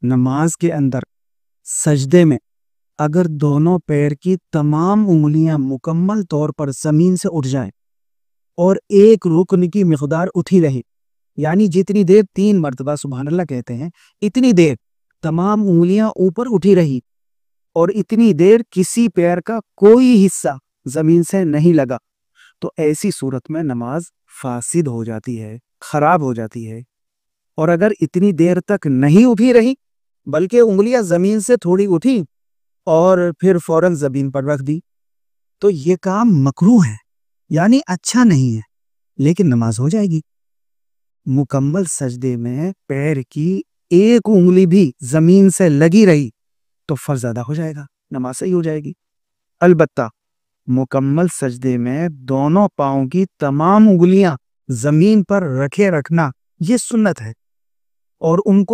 नमाज के अंदर सजदे में अगर दोनों पैर की तमाम उंगलियां मुकम्मल तौर पर जमीन से उठ जाएं और एक रुकन की मिकदार उठी रहे, यानी जितनी देर 3 मरतबा सुबहान अल्लाह कहते हैं, इतनी देर तमाम उंगलियां ऊपर उठी रही और इतनी देर किसी पैर का कोई हिस्सा जमीन से नहीं लगा, तो ऐसी सूरत में नमाज फासिद हो जाती है, खराब हो जाती है। और अगर इतनी देर तक नहीं उठी रही बल्कि उंगलियां जमीन से थोड़ी उठी और फिर फौरन जमीन पर रख दी, तो ये काम मकरूह है, यानी अच्छा नहीं है, लेकिन नमाज हो जाएगी। मुकम्मल सजदे में पैर की एक उंगली भी जमीन से लगी रही तो फर्ज अदा हो जाएगा, नमाज सही हो जाएगी। अलबत्ता मुकम्मल सजदे में दोनों पांव की तमाम उंगलियां जमीन पर रखे रखना ये सुन्नत है और उनको